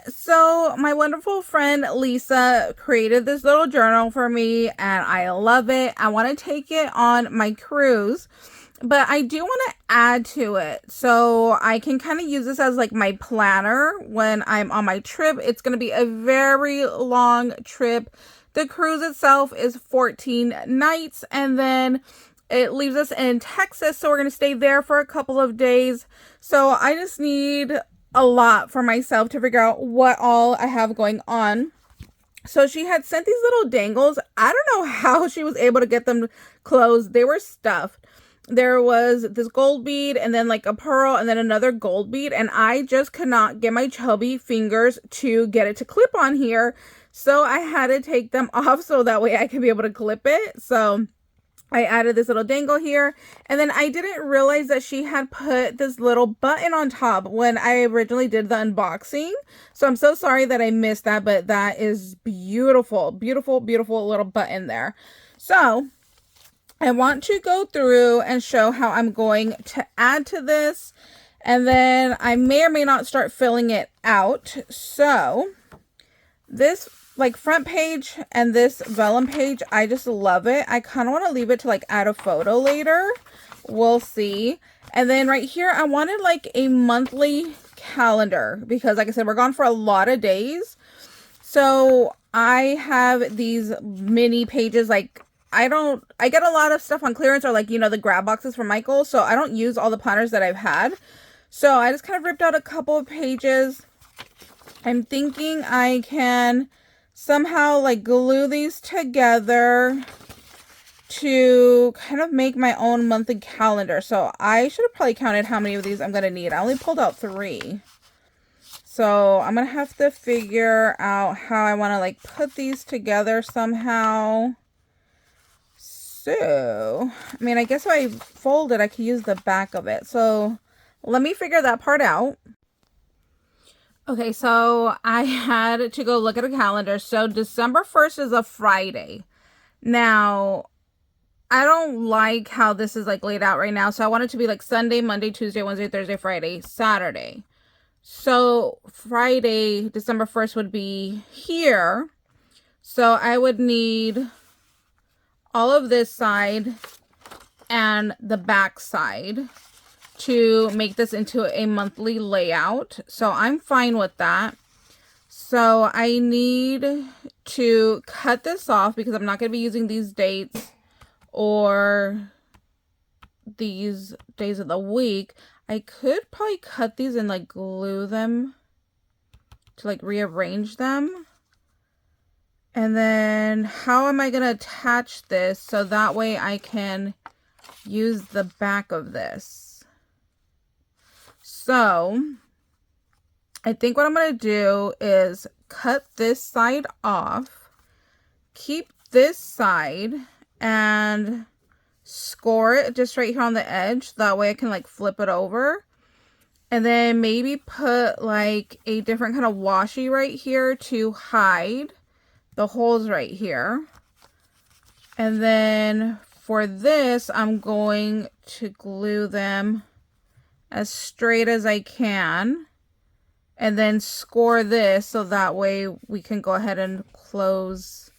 So my wonderful friend Lisa created this little journal for me and I love it. I want to take it on my cruise, but I do want to add to it so I can kind of use this as like my planner when I'm on my trip. It's going to be a very long trip. The cruise itself is 14 nights and then it leaves us in Texas, so we're going to stay there for a couple of days. So I just need a lot for myself to figure out what all I have going on. So she had sent these little dangles. I don't know how she was able to get them closed. They were stuffed. There was this gold bead and then like a pearl and then another gold bead. And I just could not get my chubby fingers to get it to clip on here. So I had to take them off so that way I can be able to clip it. So I added this little dangle here, and then I didn't realize that she had put this little button on top when I originally did the unboxing. So I'm so sorry that I missed that, but that is beautiful, beautiful, beautiful little button there. So I want to go through and show how I'm going to add to this, and then I may or may not start filling it out. So this like front page and this vellum page, I just love it. I kind of want to leave it to like add a photo later. We'll see. And then right here, I wanted like a monthly calendar because like I said, we're gone for a lot of days. So I have these mini pages. Like I get a lot of stuff on clearance or like, you know, the grab boxes from Michael. So I don't use all the planners that I've had. So I just kind of ripped out a couple of pages. I'm thinking I can somehow like glue these together to kind of make my own monthly calendar. So I should have probably counted how many of these I'm going to need. I only pulled out 3. So I'm going to have to figure out how I want to like put these together somehow. So, I mean, I guess if I fold it, I could use the back of it. So let me figure that part out. Okay, so I had to go look at a calendar. So December 1st is a Friday. Now, I don't like how this is like laid out right now. So I want it to be like Sunday, Monday, Tuesday, Wednesday, Thursday, Friday, Saturday. So Friday, December 1st would be here. So I would need all of this side and the back side to make this into a monthly layout. So I'm fine with that. So I need to cut this off because I'm not going to be using these dates or these days of the week. I could probably cut these and like glue them to like rearrange them. And then how am I going to attach this so that way I can use the back of this? So I think what I'm going to do is cut this side off, keep this side, and score it just right here on the edge. That way I can like flip it over. And then maybe put like a different kind of washi right here to hide the holes right here. And then for this, I'm going to glue them as straight as I can and then score this so that way we can go ahead and close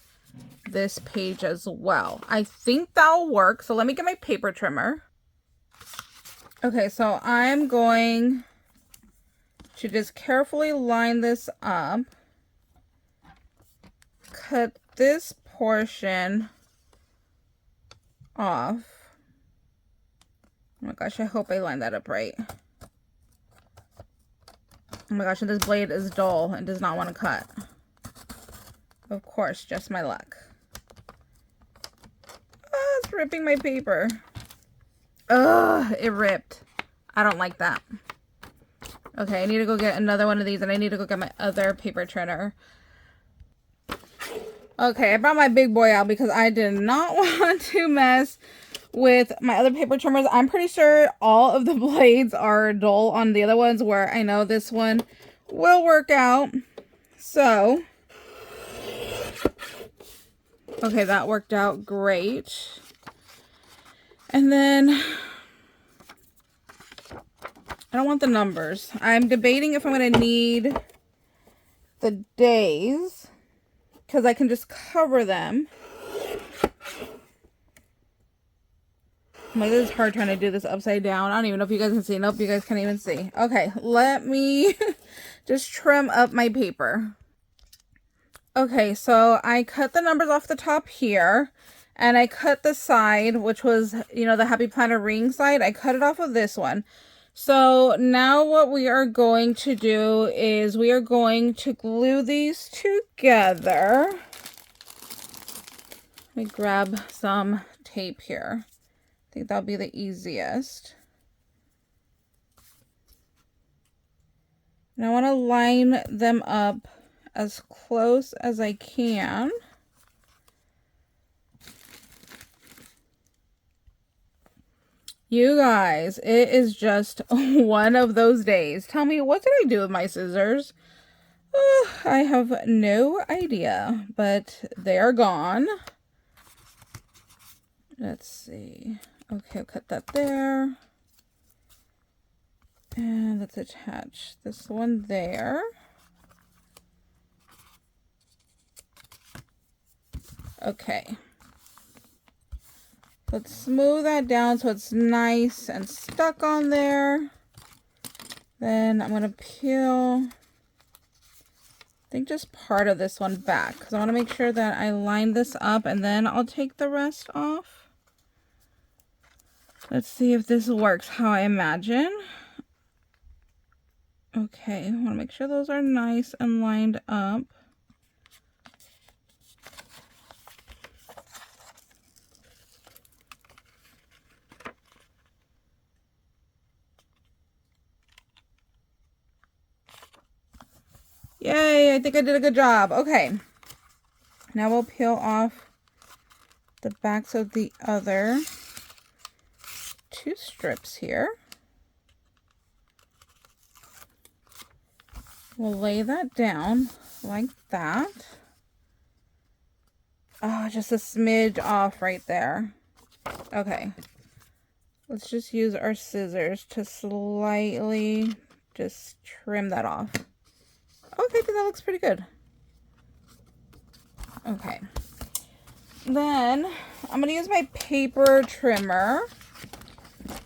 this page as well. I think that'll work. So let me get my paper trimmer. Okay, so I'm going to just carefully line this up, cut this portion off. Oh my gosh, I hope I lined that up right. Oh my gosh, and this blade is dull and does not want to cut. Of course, just my luck. Oh, it's ripping my paper. Ugh, it ripped. I don't like that. Okay, I need to go get another one of these and I need to go get my other paper trimmer. Okay, I brought my big boy out because I did not want to mess with my other paper trimmers. I'm pretty sure all of the blades are dull on the other ones, where I know this one will work out. So, okay, that worked out great. And then I don't want the numbers. I'm debating if I'm going to need the days because I can just cover them. Like, this is hard trying to do this upside down. I don't even know if you guys can see. Nope, you guys can't even see. Okay, let me just trim up my paper. Okay, so I cut the numbers off the top here, and I cut the side, which was, you know, the Happy Planner ring side. I cut it off of this one. So now what we are going to do is we are going to glue these together. Let me grab some tape here. I think that'll be the easiest. And I want to line them up as close as I can. You guys, it is just one of those days. Tell me, what did I do with my scissors? I have no idea, but they are gone. Let's see. Okay, I'll cut that there. And let's attach this one there. Okay. Let's smooth that down so it's nice and stuck on there. Then I'm going to peel, I think, just part of this one back because I want to make sure that I line this up, and then I'll take the rest off. Let's see if this works how I imagine. Okay, I want to make sure those are nice and lined up. Yay, I think I did a good job. Okay, now we'll peel off the backs of the other two strips here. We'll lay that down like that. Oh, just a smidge off right there. Okay, let's just use our scissors to slightly just trim that off. Okay, I think that looks pretty good. Okay. Then I'm going to use my paper trimmer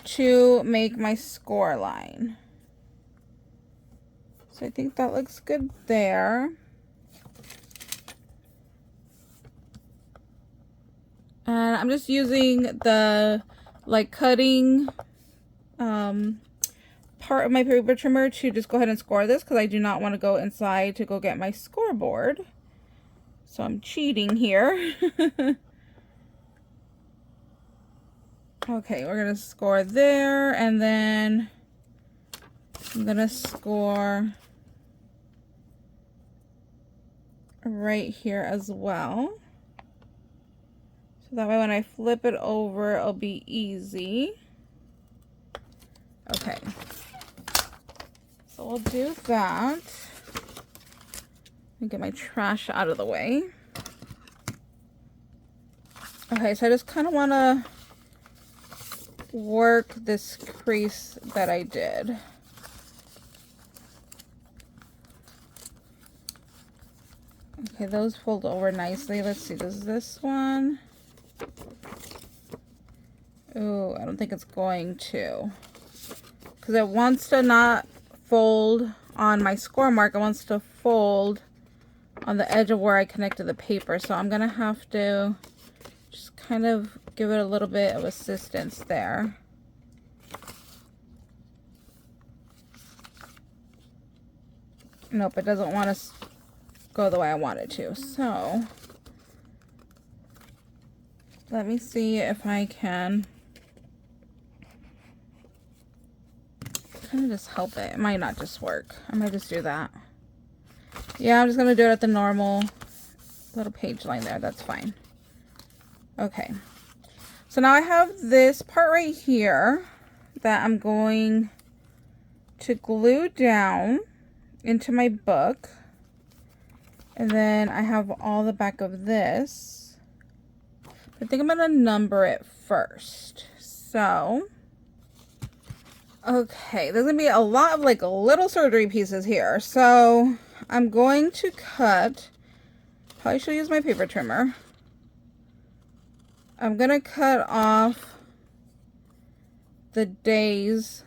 to make my score line. So I think that looks good there. And I'm just using the cutting part of my paper trimmer to just go ahead and score this because I do not want to go inside to go get my scoreboard. So I'm cheating here. Okay, we're going to score there, and then I'm going to score right here as well. So that way when I flip it over, it'll be easy. Okay. So we'll do that. Let me get my trash out of the way. Okay, so I just kind of want to work this crease that I did. Okay, those fold over nicely. Let's see, does this one? Oh, I don't think it's going to. Because it wants to not fold on my score mark. It wants to fold on the edge of where I connected the paper. So I'm going to have to just kind of give it a little bit of assistance there. Nope, it doesn't want to go the way I want it to. So let me see if I can kind of just help it. It might not just work. I might just do that. Yeah, I'm just going to do it at the normal little page line there. That's fine. Okay. So now I have this part right here that I'm going to glue down into my book. And then I have all the back of this. I think I'm going to number it first. So, okay, there's going to be a lot of little surgery pieces here. So I'm going to cut, probably should use my paper trimmer. I'm going to cut off the days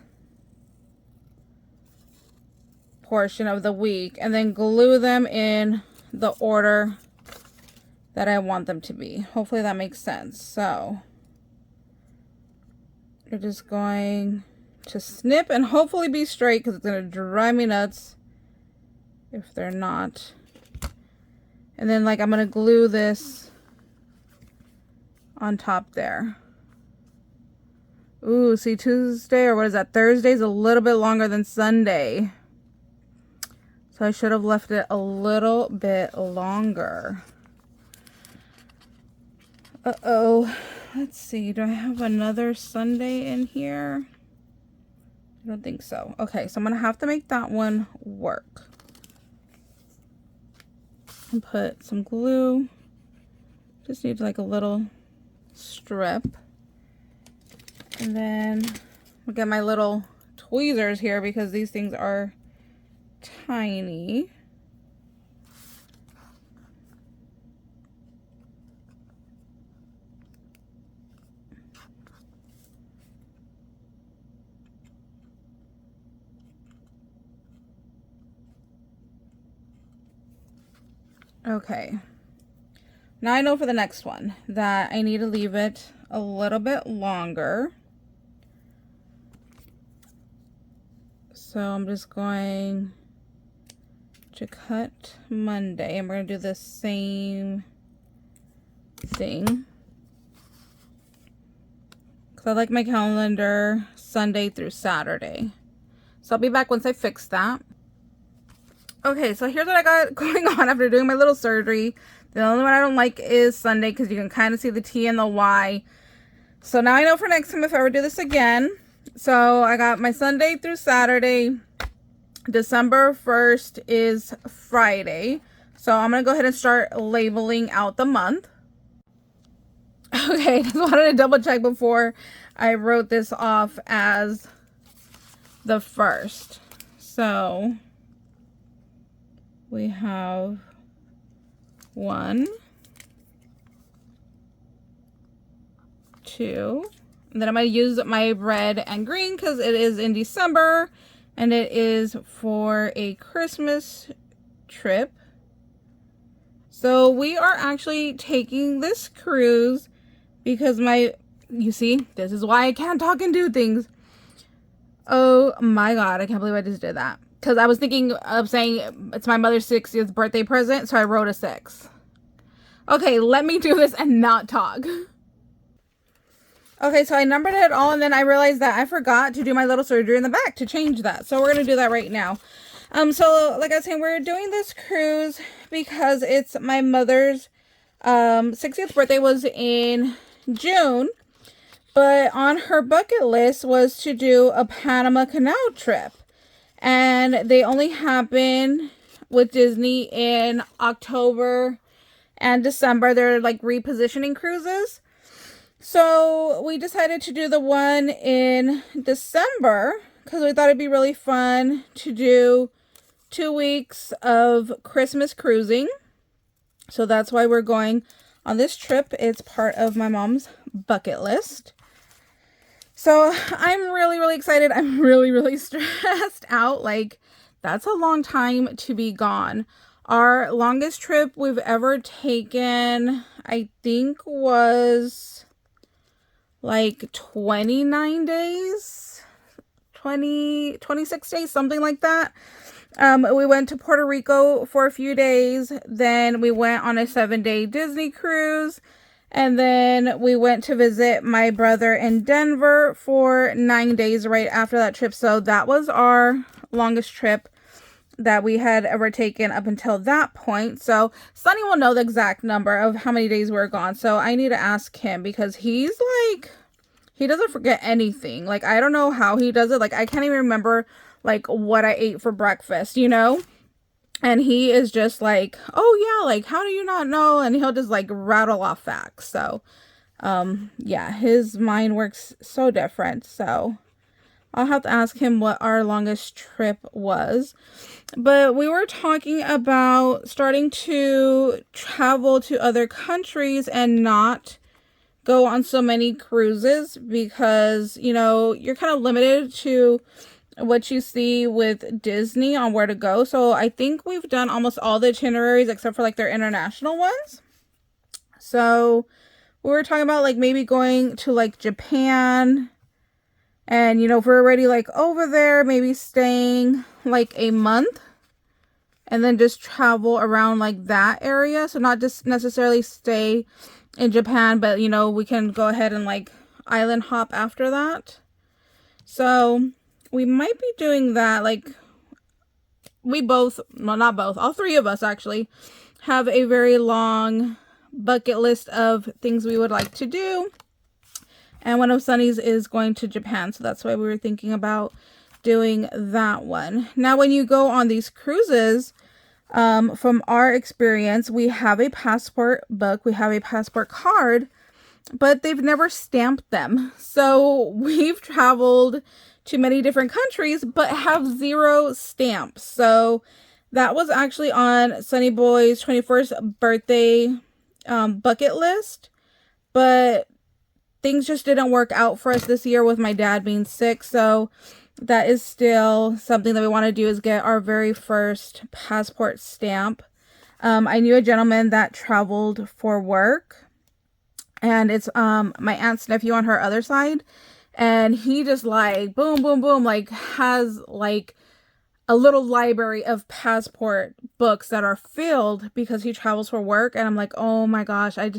portion of the week and then glue them in the order that I want them to be. Hopefully that makes sense. So you're just going to snip and hopefully be straight because it's going to drive me nuts if they're not. And then like I'm going to glue this on top there. Ooh, see, Tuesday, or what is that? Thursday's a little bit longer than Sunday. So I should have left it a little bit longer. Uh-oh. Let's see. Do I have another Sunday in here? I don't think so. Okay, so I'm going to have to make that one work. And put some glue. Just need like a little strip. And then I'll get my little tweezers here because these things are tiny. Okay. Now I know for the next one that I need to leave it a little bit longer. So I'm just going to cut Monday and we're going to do the same thing. Because I like my calendar Sunday through Saturday. So I'll be back once I fix that. Okay, so here's what I got going on after doing my little surgery. The only one I don't like is Sunday because you can kind of see the T and the Y. So now I know for next time if I ever do this again. So I got my Sunday through Saturday. December 1st is Friday. So I'm going to go ahead and start labeling out the month. Okay, just wanted to double check before I wrote this off as the 1st. So we have 1, 2, and then I'm going to use my red and green because it is in December and it is for a Christmas trip. So we are actually taking this cruise because you see, this is why I can't talk and do things. Oh my God, I can't believe I just did that. Because I was thinking of saying it's my mother's 60th birthday present, so I wrote a 6. Okay, let me do this and not talk. Okay, so I numbered it all, and then I realized that I forgot to do my little surgery in the back to change that. So we're going to do that right now. So like I was saying, we're doing this cruise because it's my mother's 60th birthday was in June. But on her bucket list was to do a Panama Canal trip. And they only happen with Disney in October and December. They're like repositioning cruises. So we decided to do the one in December because we thought it'd be really fun to do 2 weeks of Christmas cruising. So that's why we're going on this trip. It's part of my mom's bucket list. So I'm really, really excited. I'm really, really stressed out. Like, that's a long time to be gone. Our longest trip we've ever taken, I think, was like 29 days, 26 days, something like that. We went to Puerto Rico for a few days. Then we went on a 7-day Disney cruise. And then we went to visit my brother in Denver for 9 days right after that trip. So that was our longest trip that we had ever taken up until that point. So Sunny will know the exact number of how many days we were gone. So I need to ask him because he's like, he doesn't forget anything. Like, I don't know how he does it. Like, I can't even remember like what I ate for breakfast, you know? And he is just like, oh yeah, like, how do you not know? And he'll just like rattle off facts. So, yeah, his mind works so different. So I'll have to ask him what our longest trip was. But we were talking about starting to travel to other countries and not go on so many cruises because, you know, you're kind of limited to what you see with Disney on where to go. So I think we've done almost all the itineraries except for like their international ones. So we were talking about like maybe going to like Japan. And, you know, if we're already like over there, maybe staying like a month and then just travel around like that area. So not just necessarily stay in Japan, but, you know, we can go ahead and like island hop after that. So we might be doing that. Like we both, well, not both, all three of us actually have a very long bucket list of things we would like to do. And one of Sunny's is going to Japan. So that's why we were thinking about doing that one. Now, when you go on these cruises, from our experience, we have a passport book. We have a passport card, but they've never stamped them. So we've traveled to many different countries, but have 0 stamps. So that was actually on Sunny Boy's 21st birthday bucket list. But things just didn't work out for us this year with my dad being sick. So that is still something that we want to do, is get our very first passport stamp. I knew a gentleman that traveled for work, and it's my aunt's nephew on her other side. And he just like boom, boom, boom, like has like a little library of passport books that are filled because he travels for work. And I'm like, oh my gosh, I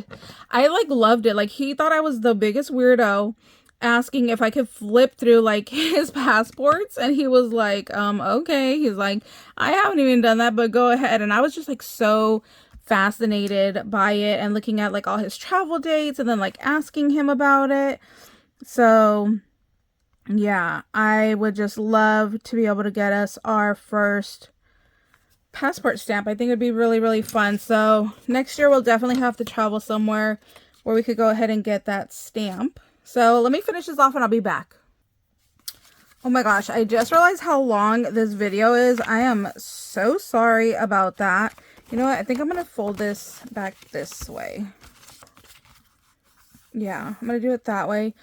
like loved it. Like he thought I was the biggest weirdo asking if I could flip through like his passports, and he was like, okay. He's like, I haven't even done that, but go ahead. And I was just like so fascinated by it and looking at like all his travel dates and then like asking him about it. So yeah, I would just love to be able to get us our first passport stamp. I think it'd be really, really fun. So next year we'll definitely have to travel somewhere where we could go ahead and get that stamp. So let me finish this off and I'll be back. Oh my gosh, I just realized how long this video is. I am so sorry about that. You know what? I think I'm going to fold this back this way. Yeah, I'm going to do it that way.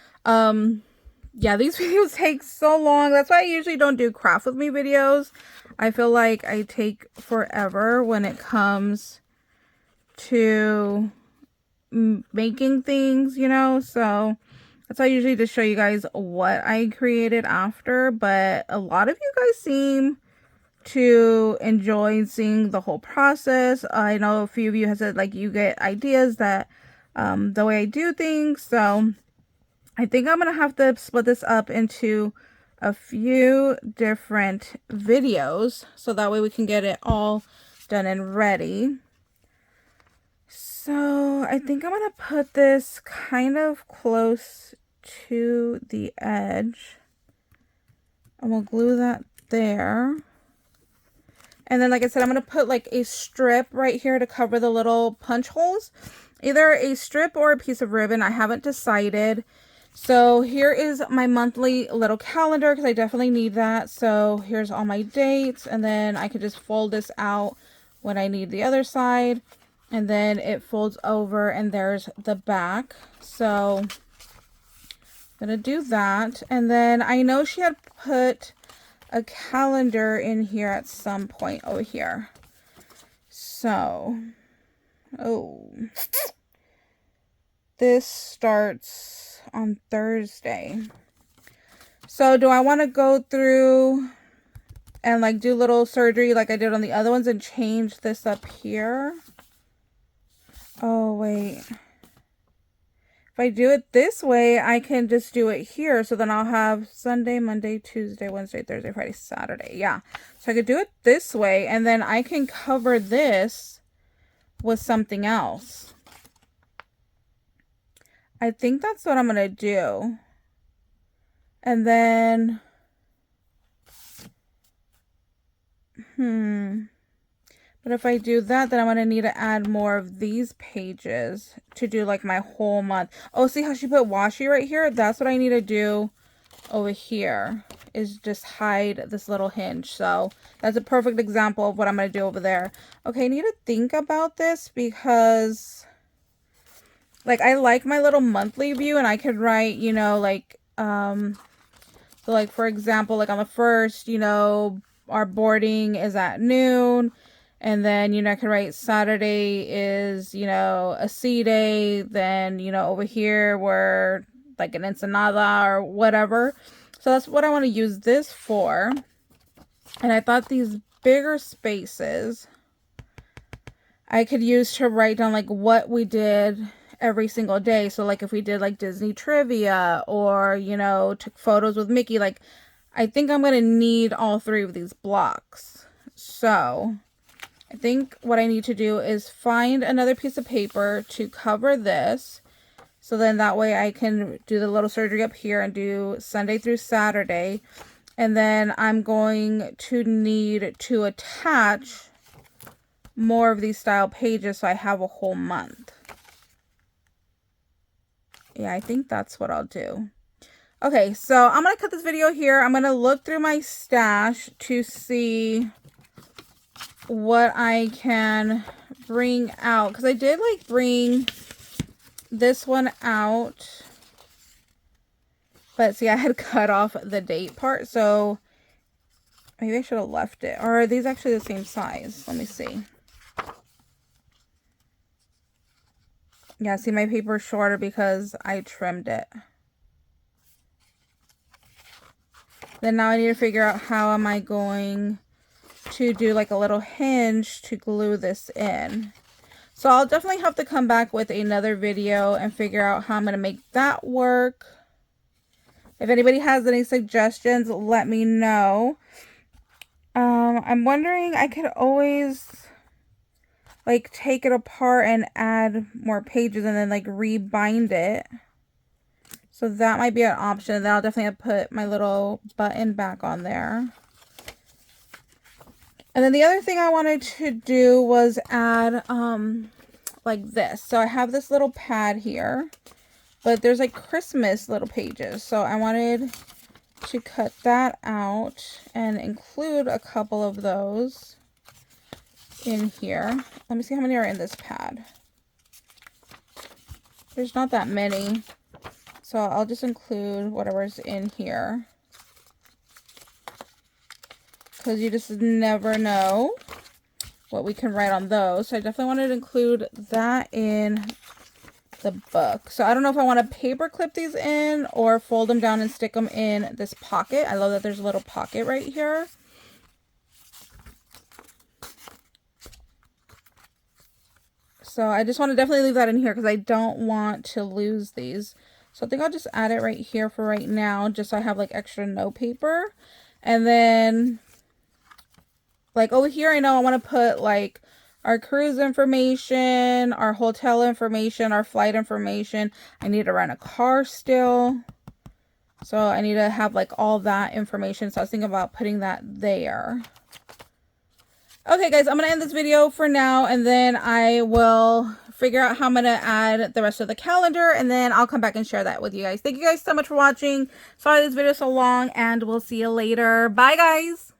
Yeah, these videos take so long. That's why I usually don't do craft with me videos. I feel like I take forever when it comes to making things, you know. So that's why I usually just show you guys what I created after. But a lot of you guys seem to enjoy seeing the whole process. I know a few of you have said like you get ideas that the way I do things. So I think I'm going to have to split this up into a few different videos so that way we can get it all done and ready. So I think I'm going to put this kind of close to the edge, and we'll glue that there. And then, like I said, I'm going to put like a strip right here to cover the little punch holes. Either a strip or a piece of ribbon. I haven't decided. So here is my monthly little calendar because I definitely need that. So here's all my dates, and then I could just fold this out when I need the other side. And then it folds over and there's the back. So I'm going to do that. And then I know she had put a calendar in here at some point over here. So, this starts on Thursday. So do I want to go through and like do little surgery like I did on the other ones and change this up here? Oh, wait. If I do it this way, I can just do it here. So then I'll have Sunday, Monday, Tuesday, Wednesday, Thursday, Friday, Saturday. Yeah. So I could do it this way, and then I can cover this with something else. I think that's what I'm going to do. And then, but if I do that, then I'm going to need to add more of these pages to do like my whole month. Oh, see how she put washi right here? That's what I need to do over here is just hide this little hinge. So that's a perfect example of what I'm going to do over there. Okay, I need to think about this because like I like my little monthly view, and I could write, you know, like so like for example, like on the 1st, you know, our boarding is at noon. And then, you know, I could write Saturday is, you know, a sea day. Then, you know, over here we're like an ensenada or whatever. So that's what I want to use this for. And I thought these bigger spaces I could use to write down like what we did every single day. So like if we did like Disney trivia or, you know, took photos with Mickey, like I think I'm going to need all 3 of these blocks. So I think what I need to do is find another piece of paper to cover this. So then that way I can do the little surgery up here and do Sunday through Saturday. And then I'm going to need to attach more of these style pages so I have a whole month. Yeah, I think that's what I'll do. Okay, so I'm going to cut this video here. I'm going to look through my stash to see what I can bring out, because I did like bring this one out, but see, I had cut off the date part, so maybe I should have left it. Or are these actually the same size? Let me see. Yeah, see, my paper is shorter because I trimmed it. Then now I need to figure out how am I going to do like a little hinge to glue this in. So I'll definitely have to come back with another video and figure out how I'm going to make that work. If anybody has any suggestions, let me know. I'm wondering, I could always like take it apart and add more pages and then like rebind it. So that might be an option. Then I'll definitely have to put my little button back on there. And then the other thing I wanted to do was add like this. So I have this little pad here, but there's like Christmas little pages. So I wanted to cut that out and include a couple of those in here. Let me see how many are in this pad. There's not that many. So I'll just include whatever's in here, because you just never know what we can write on those. So I definitely wanted to include that in the book. So I don't know if I want to paper clip these in or fold them down and stick them in this pocket. I love that there's a little pocket right here. So I just want to definitely leave that in here because I don't want to lose these. So I think I'll just add it right here for right now, just so I have like extra note paper. And then like over here, I know I want to put like our cruise information, our hotel information, our flight information. I need to rent a car still. So I need to have like all that information. So I was thinking about putting that there. Okay, guys, I'm going to end this video for now, and then I will figure out how I'm going to add the rest of the calendar, and then I'll come back and share that with you guys. Thank you guys so much for watching. Sorry this video is so long, and we'll see you later. Bye, guys.